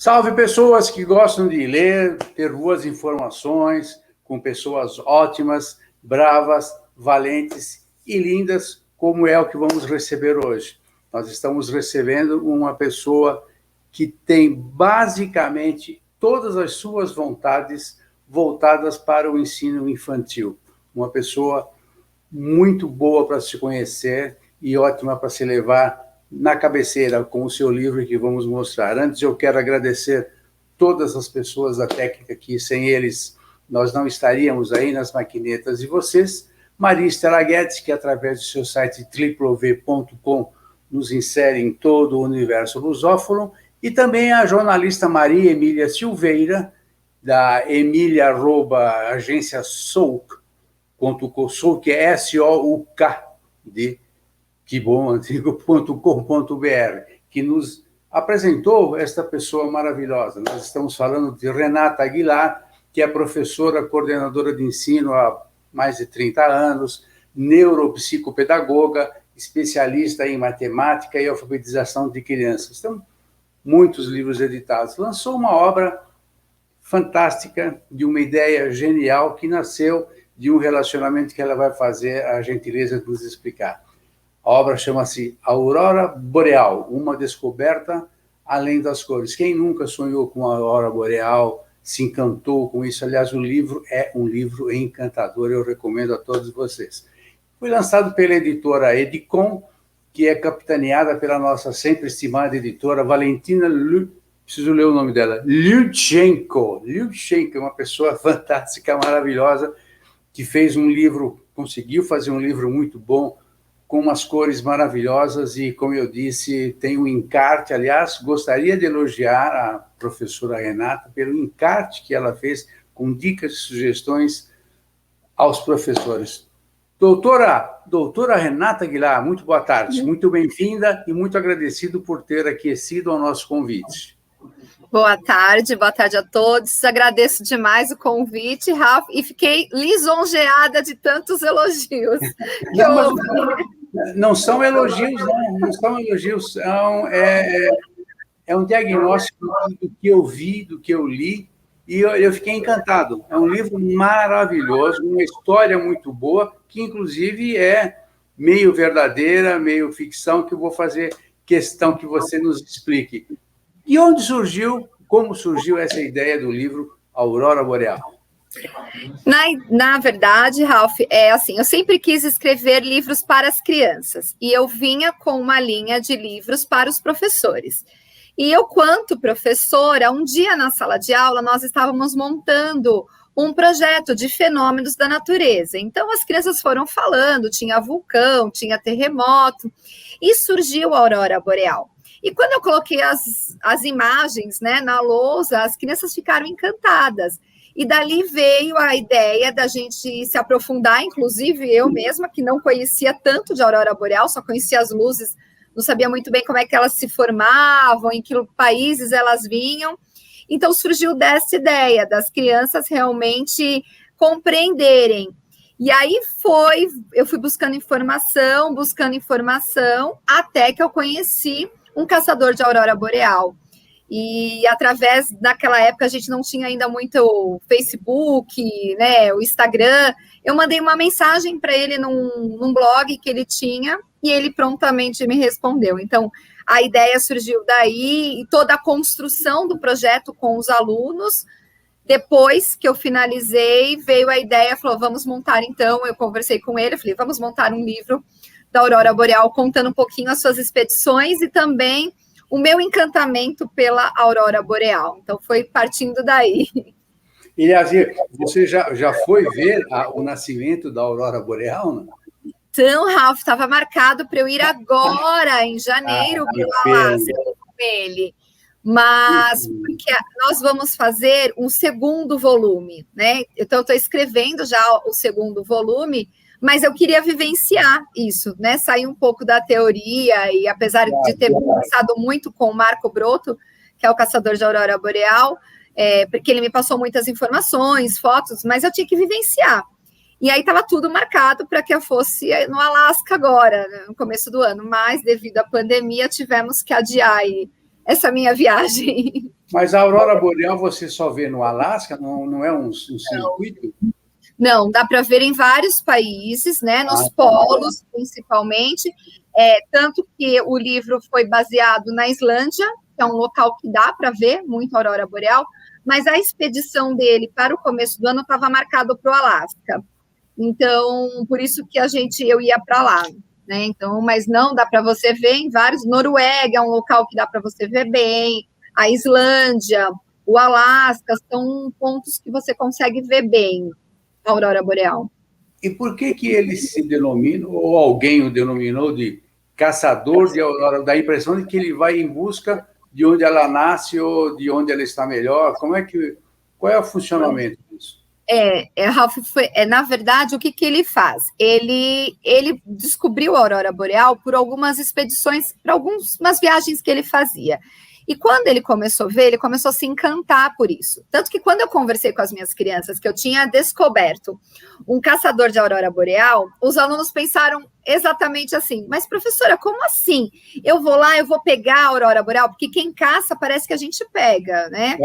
Salve pessoas que gostam de ler, ter boas informações, com pessoas ótimas, bravas, valentes e lindas, como é o que vamos receber hoje. Nós estamos recebendo uma pessoa que tem basicamente todas as suas vontades voltadas para o ensino infantil. Uma pessoa muito boa para se conhecer e ótima para se levar na cabeceira com o seu livro que vamos mostrar. Antes, eu quero agradecer todas as pessoas da técnica que, sem eles, nós não estaríamos aí nas maquinetas. E vocês, Maria Estela Guedes, que através do seu site www.com nos insere em todo o universo lusófono, e também a jornalista Maria Emília Silveira, da Emília@agência Souk, que é SOUK, de que bom antigo.com.br, que nos apresentou esta pessoa maravilhosa. Nós estamos falando de Renata Aguilar, que é professora, coordenadora de ensino há mais de 30 anos, neuropsicopedagoga, especialista em matemática e alfabetização de crianças. Então, muitos livros editados. Lançou uma obra fantástica, de uma ideia genial, que nasceu de um relacionamento que ela vai fazer a gentileza de nos explicar. A obra chama-se Aurora Boreal, uma descoberta além das cores. Quem nunca sonhou com a Aurora Boreal, se encantou com isso? Aliás, o livro é um livro encantador, eu recomendo a todos vocês. Foi lançado pela editora Edicom, que é capitaneada pela nossa sempre estimada editora Valentina preciso ler o nome dela, Lyudchenko. Lyudchenko é uma pessoa fantástica, maravilhosa, que fez um livro, conseguiu fazer um livro muito bom, com umas cores maravilhosas e, como eu disse, tem um encarte. Aliás, gostaria de elogiar a professora Renata pelo encarte que ela fez, com dicas e sugestões aos professores. Doutora Renata Aguilar, muito boa tarde, muito bem-vinda e muito agradecido por ter aquecido ao nosso convite. Boa tarde a todos. Agradeço demais o convite, Rafa, e fiquei lisonjeada de tantos elogios. Não são elogios, não são elogios, é um diagnóstico do que eu vi, do que eu li, e eu fiquei encantado. É um livro maravilhoso, uma história muito boa, que inclusive é meio verdadeira, meio ficção, que eu vou fazer questão que você nos explique. E onde surgiu, como surgiu essa ideia do livro Aurora Boreal? Na verdade, Ralph, é assim, eu sempre quis escrever livros para as crianças, e eu vinha com uma linha de livros para os professores. E eu, quanto professora, um dia na sala de aula, nós estávamos montando um projeto de fenômenos da natureza. Então, as crianças foram falando, tinha vulcão, tinha terremoto, e surgiu a Aurora Boreal. E quando eu coloquei as imagens, né, na lousa, as crianças ficaram encantadas. E dali veio a ideia da gente se aprofundar, inclusive eu mesma, que não conhecia tanto de Aurora Boreal, só conhecia as luzes, não sabia muito bem como é que elas se formavam, em que países elas vinham. Então, surgiu dessa ideia das crianças realmente compreenderem. E aí eu fui buscando informação, até que eu conheci um caçador de Aurora Boreal. E através, naquela época, a gente não tinha ainda muito o Facebook, né, o Instagram. Eu mandei uma mensagem para ele num blog que ele tinha e ele prontamente me respondeu. Então, a ideia surgiu daí e toda a construção do projeto com os alunos. Depois que eu finalizei, veio a ideia, falou, vamos montar então, eu conversei com ele, falei, vamos montar um livro da Aurora Boreal, contando um pouquinho as suas expedições e também o meu encantamento pela Aurora Boreal. Então, foi partindo daí. E, Azir, você já foi ver o nascimento da Aurora Boreal, não? Então, Ralf, estava marcado para eu ir agora, em janeiro, para o Alasca com ele. Mas porque nós vamos fazer um segundo volume, né? Então, eu estou escrevendo já o segundo volume, mas eu queria vivenciar isso, né? Sair um pouco da teoria, e apesar de ter conversado muito com o Marco Broto, que é o caçador de Aurora Boreal, porque ele me passou muitas informações, fotos, mas eu tinha que vivenciar. E aí estava tudo marcado para que eu fosse no Alasca agora, né, no começo do ano, mas devido à pandemia tivemos que adiar essa minha viagem. Mas a aurora boreal você só vê no Alasca? Não é um circuito? Não, dá para ver em vários países, né? Nos polos, principalmente. Tanto que o livro foi baseado na Islândia, que é um local que dá para ver muito a aurora boreal, mas a expedição dele para o começo do ano estava marcado para o Alasca. Então, por isso que eu ia para lá, né? Então, mas não dá para você ver em vários. Noruega é um local que dá para você ver bem. A Islândia, o Alasca são pontos que você consegue ver bem a aurora boreal. E por que ele se denomina, ou alguém o denominou de caçador de aurora? Dá a impressão de que ele vai em busca de onde ela nasce ou de onde ela está melhor. Qual é o funcionamento disso? Ralph, na verdade, o que ele faz? Ele descobriu a aurora boreal por algumas expedições, por algumas viagens que ele fazia. E quando ele começou a ver, ele começou a se encantar por isso. Tanto que quando eu conversei com as minhas crianças, que eu tinha descoberto um caçador de aurora boreal, os alunos pensaram exatamente assim, mas professora, como assim? Eu vou lá, eu vou pegar a aurora boreal? Porque quem caça parece que a gente pega, né?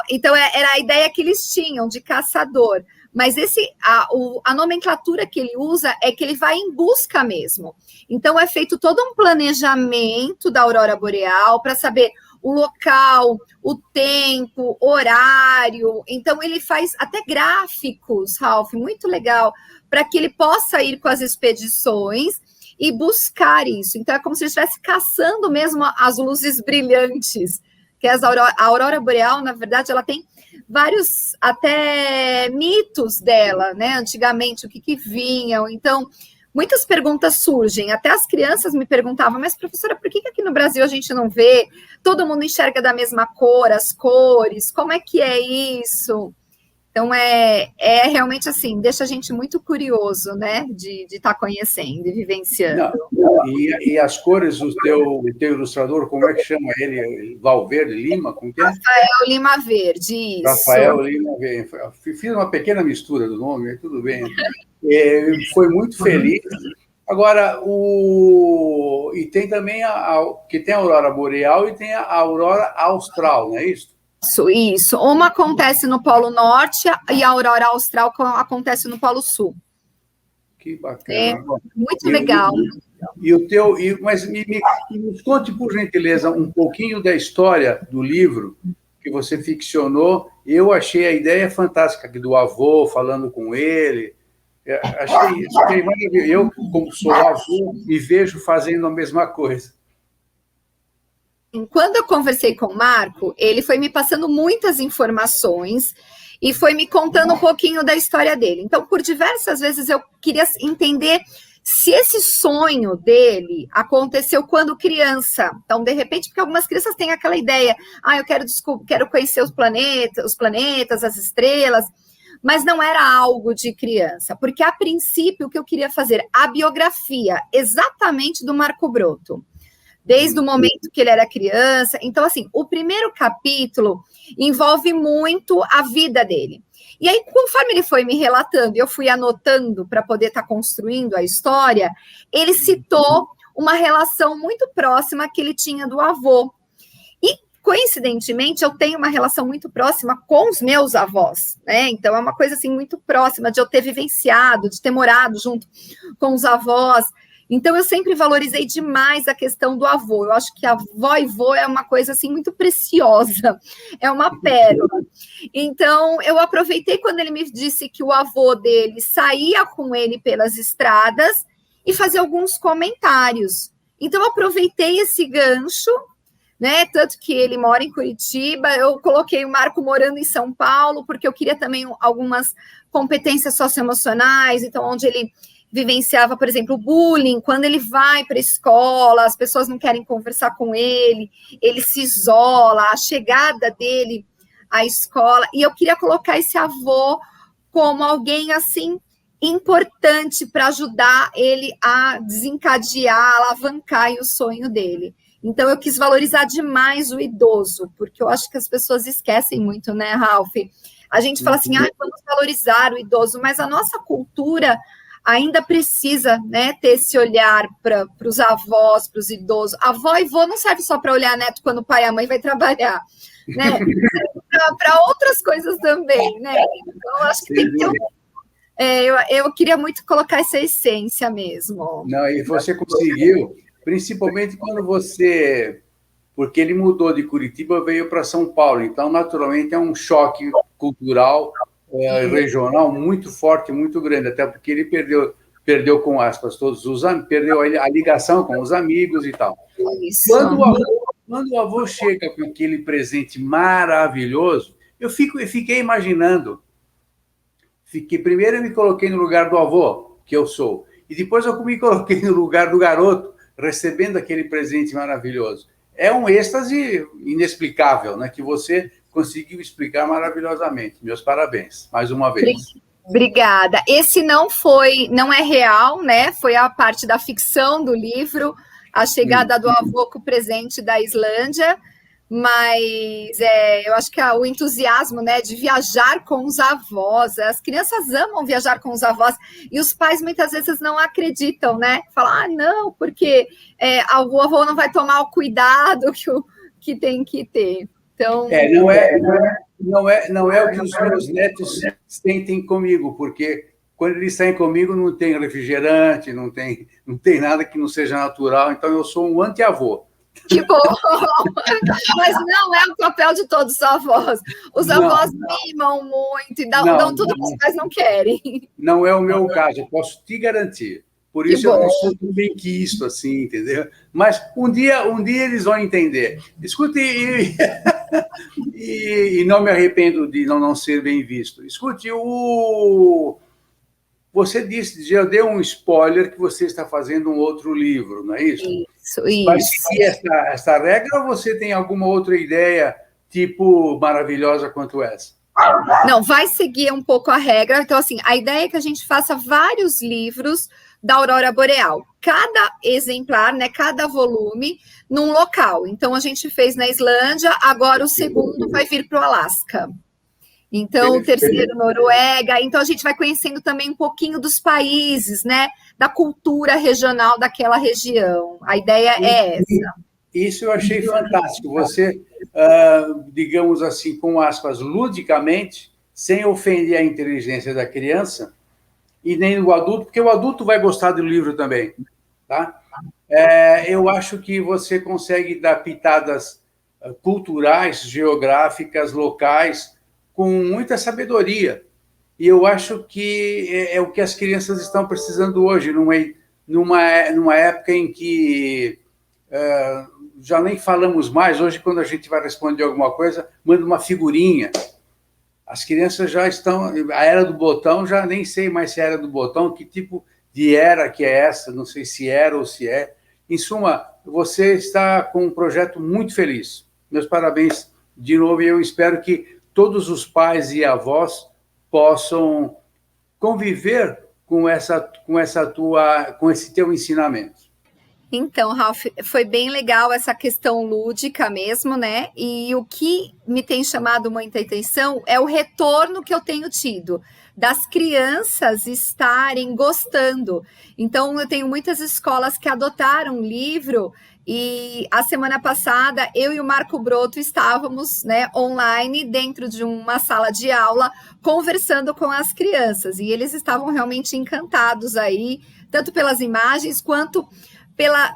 Então era a ideia que eles tinham de caçador. Mas a nomenclatura que ele usa é que ele vai em busca mesmo. Então, é feito todo um planejamento da aurora boreal para saber o local, o tempo, horário. Então, ele faz até gráficos, Ralph, muito legal, para que ele possa ir com as expedições e buscar isso. Então, é como se ele estivesse caçando mesmo as luzes brilhantes. Que a aurora boreal, na verdade, ela tem vários até mitos dela, né? Antigamente, o que vinham. Então, muitas perguntas surgem. Até as crianças me perguntavam, mas professora, por que aqui no Brasil a gente não vê? Todo mundo enxerga da mesma cor, as cores, como é que é isso? Então, realmente assim, deixa a gente muito curioso, né, de estar conhecendo e vivenciando. E as cores, o teu ilustrador, como é que chama ele? Valverde Lima? Como que é? Rafael Lima Verde, isso. Rafael Lima Verde. Fiz uma pequena mistura do nome, tudo bem. Foi muito feliz. Agora, e tem também que tem a aurora boreal e tem a aurora austral, não é isso? Isso. Uma acontece no Polo Norte e a aurora austral acontece no Polo Sul. Que bacana. Muito legal. Mas me conte, por gentileza, um pouquinho da história do livro que você ficcionou. Eu achei a ideia fantástica, do avô falando com ele. Achei maravilhoso. Eu, como sou avô, me vejo fazendo a mesma coisa. Quando eu conversei com o Marco, ele foi me passando muitas informações e foi me contando um pouquinho da história dele. Então, por diversas vezes, eu queria entender se esse sonho dele aconteceu quando criança. Então, de repente, porque algumas crianças têm aquela ideia, eu quero conhecer os planetas, as estrelas, mas não era algo de criança, porque a princípio o que eu queria fazer, a biografia exatamente do Marco Broto, desde o momento que ele era criança. Então, assim, o primeiro capítulo envolve muito a vida dele. E aí, conforme ele foi me relatando, eu fui anotando para poder estar construindo a história, ele citou uma relação muito próxima que ele tinha do avô. E, coincidentemente, eu tenho uma relação muito próxima com os meus avós, né? Então, é uma coisa, assim, muito próxima de eu ter vivenciado, de ter morado junto com os avós. Então, eu sempre valorizei demais a questão do avô. Eu acho que avó e vô é uma coisa, assim, muito preciosa. É uma pérola. Então, eu aproveitei quando ele me disse que o avô dele saía com ele pelas estradas e fazia alguns comentários. Então, eu aproveitei esse gancho, né? Tanto que ele mora em Curitiba. Eu coloquei o Marco morando em São Paulo, porque eu queria também algumas competências socioemocionais. Então, onde ele vivenciava, por exemplo, o bullying, quando ele vai para a escola, as pessoas não querem conversar com ele se isola, a chegada dele à escola, e eu queria colocar esse avô como alguém, assim, importante para ajudar ele a desencadear, alavancar o sonho dele. Então, eu quis valorizar demais o idoso, porque eu acho que as pessoas esquecem muito, né, Ralph? A gente fala assim, vamos valorizar o idoso, mas a nossa cultura ainda precisa, né, ter esse olhar para os avós, para os idosos. Avó e vô não serve só para olhar neto quando o pai e a mãe vai trabalhar. né? Para outras coisas também, né? Então, acho que tem que ter eu queria muito colocar essa essência mesmo. Não, e você conseguiu, principalmente quando você... Porque ele mudou de Curitiba, veio para São Paulo, então, naturalmente, é um choque cultural, regional, muito forte, muito grande, até porque ele perdeu com aspas, perdeu a ligação com os amigos e tal. Isso. Quando o avô chega com aquele presente maravilhoso, eu fiquei imaginando. Primeiro eu me coloquei no lugar do avô, que eu sou, e depois eu me coloquei no lugar do garoto, recebendo aquele presente maravilhoso. É um êxtase inexplicável, né, que você conseguiu explicar maravilhosamente. Meus parabéns, mais uma vez. Obrigada. Esse não é real, né? Foi a parte da ficção do livro, a chegada do avô com o presente da Islândia, mas eu acho que o entusiasmo, né, de viajar com os avós, as crianças amam viajar com os avós, e os pais muitas vezes não acreditam, né? Falam, não, porque o avô não vai tomar o cuidado que tem que ter. Então, não é o que os meus netos sentem comigo, porque quando eles saem comigo não tem refrigerante, não tem nada que não seja natural, então eu sou um anti-avô. Que bom! Mas não é o papel de todos os avós. Os avós mimam muito e dão tudo que os pais não querem. Não é o meu caso, eu posso te garantir. Por isso eu não sou tão benquisto assim, entendeu? Mas um dia eles vão entender. Escute, e não me arrependo de não ser bem visto. Escute, você disse, já deu um spoiler que você está fazendo um outro livro, não é isso? Isso. Vai seguir essa regra ou você tem alguma outra ideia, tipo, maravilhosa quanto essa? Não, vai seguir um pouco a regra. Então, assim, a ideia é que a gente faça vários livros da aurora boreal. Cada exemplar, né, cada volume, num local. Então, a gente fez na Islândia, agora o segundo vai vir para o Alasca. Então, o terceiro, Noruega. Então, a gente vai conhecendo também um pouquinho dos países, né? Da cultura regional daquela região. A ideia é essa. Isso eu achei fantástico. Você, digamos assim, com aspas, ludicamente, sem ofender a inteligência da criança e nem do adulto, porque o adulto vai gostar do livro também, tá? Eu acho que você consegue dar pitadas culturais, geográficas, locais, com muita sabedoria. E eu acho que é o que as crianças estão precisando hoje, numa época em que já nem falamos mais. Hoje, quando a gente vai responder alguma coisa, manda uma figurinha. As crianças já estão... A era do botão, já nem sei mais se é a era do botão, que tipo de era que é essa, não sei se era ou se é. Em suma, você está com um projeto muito feliz. Meus parabéns de novo, e eu espero que todos os pais e avós possam conviver com esse teu ensinamento. Então, Ralph, foi bem legal essa questão lúdica mesmo, né? E o que me tem chamado muita atenção é o retorno que eu tenho tido das crianças estarem gostando. Então, eu tenho muitas escolas que adotaram o livro. E a semana passada, eu e o Marco Broto estávamos, né, online, dentro de uma sala de aula, conversando com as crianças. E eles estavam realmente encantados aí, tanto pelas imagens, quanto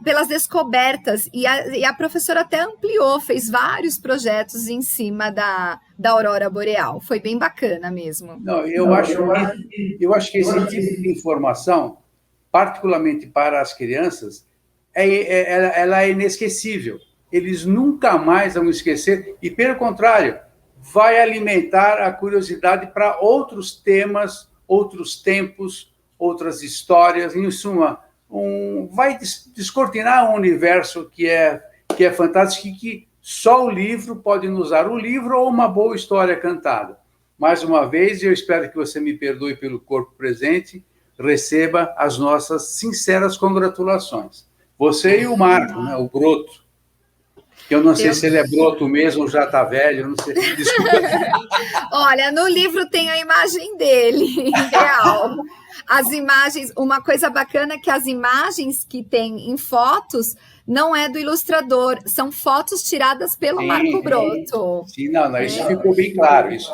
pelas descobertas. E a professora até ampliou, fez vários projetos em cima da aurora boreal. Foi bem bacana mesmo. Não, eu acho que esse tipo de informação, particularmente para as crianças, ela é inesquecível. Eles nunca mais vão esquecer e, pelo contrário, vai alimentar a curiosidade para outros temas, outros tempos, outras histórias. Em suma, vai descortinar um universo que é fantástico e que só o livro pode nos dar. O livro ou uma boa história cantada. Mais uma vez, eu espero que você me perdoe pelo corpo presente, receba as nossas sinceras congratulações. Você e o Marco, né, o Broto. Que eu não sei se ele é broto mesmo ou já está velho, não sei. Desculpa. Olha, no livro tem a imagem dele, real. As imagens, uma coisa bacana é que as imagens que tem em fotos não é do ilustrador, são fotos tiradas pelo Marco Broto. Sim, não, isso ficou bem claro, isso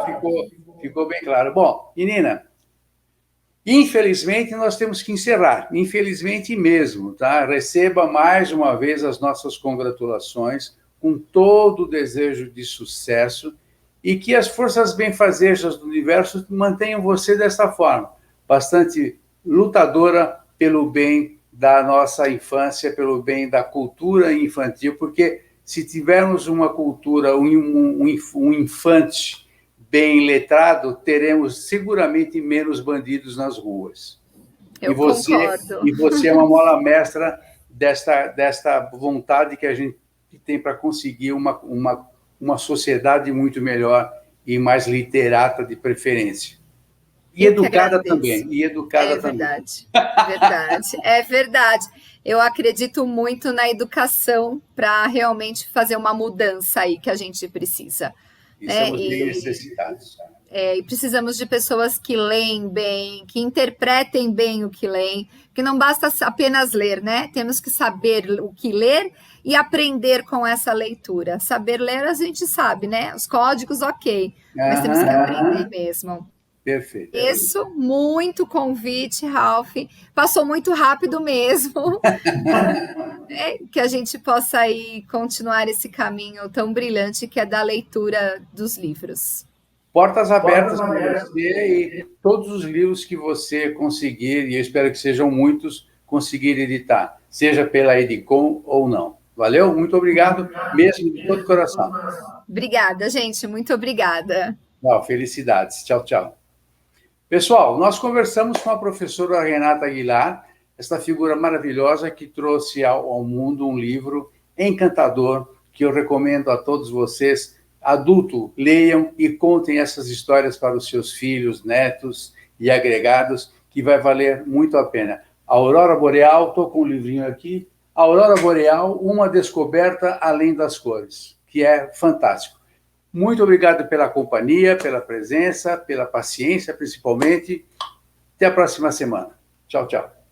ficou bem claro. Bom, menina, infelizmente nós temos que encerrar, infelizmente mesmo, tá? Receba mais uma vez as nossas congratulações, com todo o desejo de sucesso, e que as forças benfazejas do universo mantenham você dessa forma, bastante lutadora pelo bem da nossa infância, pelo bem da cultura infantil, porque se tivermos uma cultura, um infante bem letrado, teremos seguramente menos bandidos nas ruas. Eu concordo. E você é uma mola mestra desta vontade que a gente tem para conseguir uma sociedade muito melhor e mais literata de preferência. E educada também. E educada também. Verdade, verdade. É verdade. Eu acredito muito na educação para realmente fazer uma mudança aí que a gente precisa. E somos bem necessitados. E precisamos de pessoas que leem bem, que interpretem bem o que leem, que não basta apenas ler, né? Temos que saber o que ler e aprender com essa leitura. Saber ler a gente sabe, né? Os códigos, ok, mas temos que aprender mesmo. Perfeito. Isso, muito convite, Ralph. Passou muito rápido mesmo. Que a gente possa aí continuar esse caminho tão brilhante que é da leitura dos livros. Portas abertas para você e todos os livros que você conseguir, e eu espero que sejam muitos, conseguir editar, seja pela Edicom ou não. Valeu? Muito obrigado, mesmo de todo o coração. Obrigada, gente. Muito obrigada. Felicidades. Tchau, tchau. Pessoal, nós conversamos com a professora Renata Aguilar, esta figura maravilhosa que trouxe ao mundo um livro encantador, que eu recomendo a todos vocês, adulto, leiam e contem essas histórias para os seus filhos, netos e agregados, que vai valer muito a pena. A Aurora Boreal, estou com um livrinho aqui, A Aurora Boreal, uma descoberta além das cores, que é fantástico. Muito obrigado pela companhia, pela presença, pela paciência, principalmente. Até a próxima semana. Tchau, tchau.